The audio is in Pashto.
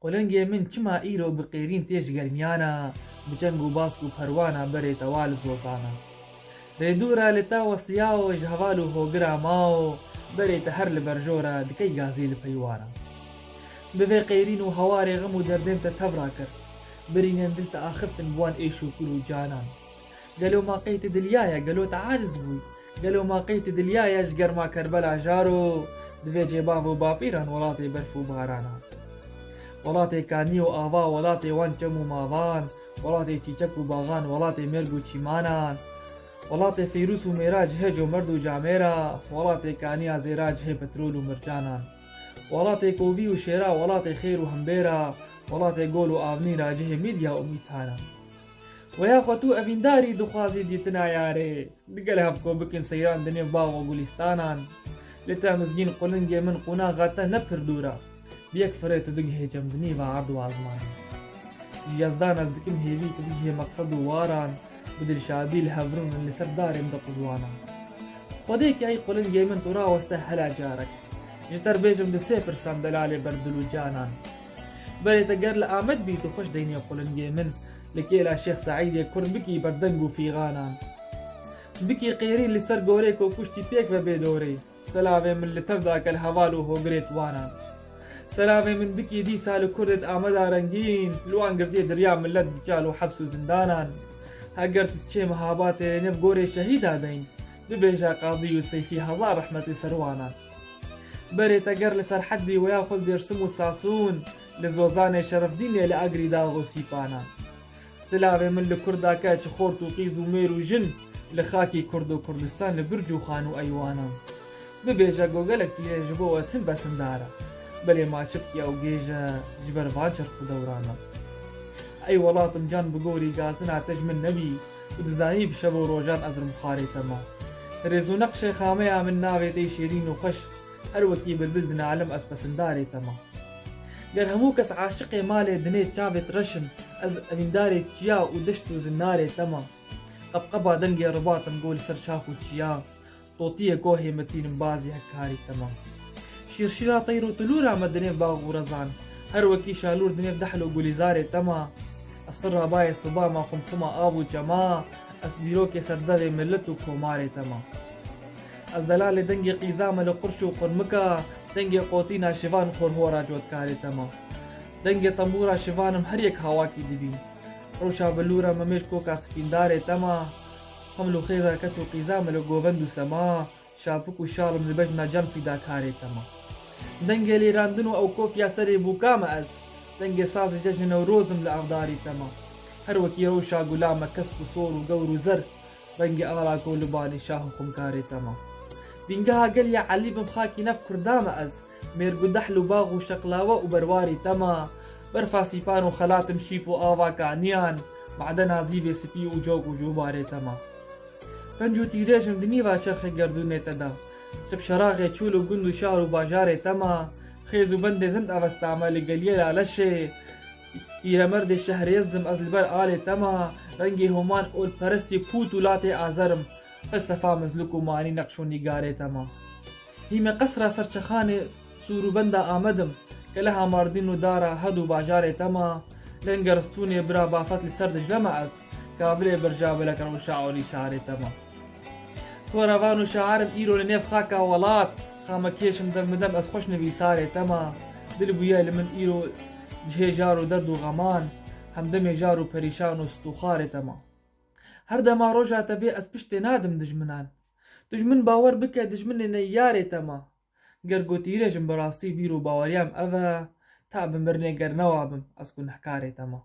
قولنگێ من چما ئیرۆ بقێرین تێژ گەرمیانە بجەنگ و باسک و پەروانە بەرێتەوا لە زۆزانە ڕێدوورە لە تا وەستیاوەش هەواڵ و هۆگرا ماوە بەرێتە هەر لە بەرژۆرە دکەی گازی لە پەیوانە بەvێ قێرین و هەوارێ غەم و دەردێنتە تەڤڕا کرد برینێن دلتە ئاخفتن بوان ئێش و کوور و جانان گەلۆ ماقەیتە دلیایە گەلۆتە عاجز بووی گەلۆ ماقەیتە دلیایەش گەرما کەربەلا ژارۆ دوێ جێباو و باپیران وڵاتێ بەرف و بارانە وڵاتێکانی و ئاوا وڵاتێ وان چەم و ماوان وڵاتێ چیچەک و باغان وڵاتێ مێرگ و چیمانان وڵاتێ فەیروس و مێراج هێج و مەرد و جامێرە وڵاتێکانی ئازێراج هەیە پەترۆل و مرجانان وڵاتێ کۆڤی و شێرا وڵاتێ خێر و هەمبێرە وڵاتێ گۆل و ئاونی راجهێ میدیا و میتانە وەیاخوا تو ئەڤینداری دخوازی دیتنا یارێ دگەل هەفکۆ بکەن سەیران دنێ باغ و گولیستانان لێ تا مزگین قولنگێ من قوناغاتە نەپردوورە بەیەک فرێتە دگ هێجەمدنی بە عەرد و ئازمان ژیازدان ئەس دکم هێوی کە بژێ مەقسەد و واران بدلشادی لە هەڤڕون لەسەر دارێم دەقوزوانە خودێکی ئەی قولنگێ من تووراوەستە هەلا جارێک ژتەر بێژم دە سێ پرسان دەلالێ بەردل و جانان بەرێتە گەر لە ئامەد بیت و خۆش دەینێ قولنگێ من لە کێلا شێخ سەعیدێ کورد بکی بەردەنگ و فیغانان بکی قێرین لەسەر گۆرێک و کوشتی پێک بە بێدۆرەی سەلاوێ من لە تەفدا کە هەواڵ و هۆگرێت وانان سەلاوێ من بکی دیسا لە کوردت ئامەدا ڕەنگین لوان گردێ دەریا ملەت دیجال و حەبس و زندانان هەگەر چێ مەهاباتێ نێف گۆرێ شەهیدا دەین ببێژە قاضی و سەیفی هەزار ڕەحمەتی سەروانان بەرێتە گەر لەسەر حەدبی ویا خۆل دێرسم و ساسوون لە زۆزانێ شەرەفدینێ لە ئەگری داغ و سیپانان سلاوێ من لە کورداکە چ خۆرت و قیز و مێر و ژن لە خاکی کورد و کوردستان لە برج و خان و ئەیوانان ببێژە گۆگەلێک تێژ بۆ ئەتن بەسندارە بەلێ ماچبکی ئەو گێژە ژبەرڤان چرخ و دەورانە ئەی وڵاتم جان بگۆری گازن ئاتەش من نەبی و دزانی بشەوە و ڕۆژان ئەزرم خارێتەما ڕێز و نەقشێ خامەیە من ناوێتەی شیرین و خۆش هەروەکی بلبل دنالم ئەس پەسندارێتەما گەر هەموو کەس عاشقێ مالێ دنێت چاوێت ڕەشن ئەز ئەڤیندارێک چیا و دەشت و زنارێتەما قەبقەبا دەنگێ ڕباتم گۆل سەر چاف و چیا تۆتیە کۆ هێمەتینم بازی هەکاریتەما شیرشیرا تەیر و تلورا مە دنێ باغ و ڕەزان هەروەکی شالور دنێ دەحل و گولیزارێتەما ئەسڕا باە سوباما خمخما ئاو و جەما ئەس دیرۆکێ سەردەرێ ملت و کۆمارێتەما ئەس دەلالێ دەنگی قیزامە لە قورش و قورمکە دەنگێ قۆتی ناشیوان خۆرهۆرا جۆتکارێتەما دەنگێ تەمبورا شیوانم هەریەک هاواکی دبین ڕۆشا بەلورە مەمێش کۆکا سپیندارێتەما هەمل و خێزا کەت و قیزامە لە گۆڤەند و سەما شاپک و شاڵم لە بەژنا جەم فیداکارێتەما دەنگێ لێراندن و ئەو کۆفیا سەرێ بووکامە ئەس دەنگێ سازی جەژنە نەورۆزم لە ئەوداریتەما هەروەکی ڕۆشا گولامە کەسک و سۆر و گەور و زەر ڕەنگی ئاڵاکۆ و لوبانی شاه و خمکارێتەما بینگەها گەلیا عەلی بم خاکی نەف کوردامە ئەس مێرگ و دەحل و باغ و شەقلاوە و بەرواریتەما بەرفا سیپان و خەلاتم شیپ و ئاواکانیان معدەنا زیڤێ سپی و جۆک و جووبارێتەما پەنج و تیرێژم دنیوا چەرخێ گەردوونێتەدا سب شەراغێ چول و گوند و شار و باژارێتەما خێز و بەندێ زند ئەڤەستامە لە گەلیێرا لەشێ ئیرەمەردێ شەهرێزدم ئەز لەبەر ئالێتەما ڕەنگی هۆمان ئۆلپەرستی پوت و لاتێ ئازەرم فەلسەفا مزلوک و مانی نەقش و نیگارێتەما هیمە قەسرا سەرچەخانێ سوور و بەندا ئامەدم کە لە هاماردین و دارە هەد و باژارێتەما لەنگەرستونێ برا بافەت لەسەر دژلەمە ئەس کابلێ بەرژابە لە کەڕ و شاعۆلی شارێتەما تۆرەوان و شاعرم ئیرۆ لە نێف خاکا وڵات خامە کێشم دەمدەم ئەس خۆش نەویسارێتەما دل بوویە لە من ئیرۆ جهێژار و دەرد و غەمان هەمدەمێ ژار و پەریشان و ستوخارێتەما هەردەما ڕۆژاتە بێ ئەس پشتێ نادم دژمنان دژمن باوەڕ بکە دژمنێ نەیارێتەما گەرگۆتیرێژم بەڕاستی بیر و باوەریام ئەڤە تا بمرنێ گەرنەوە بم ئەس گونەهکارێتەما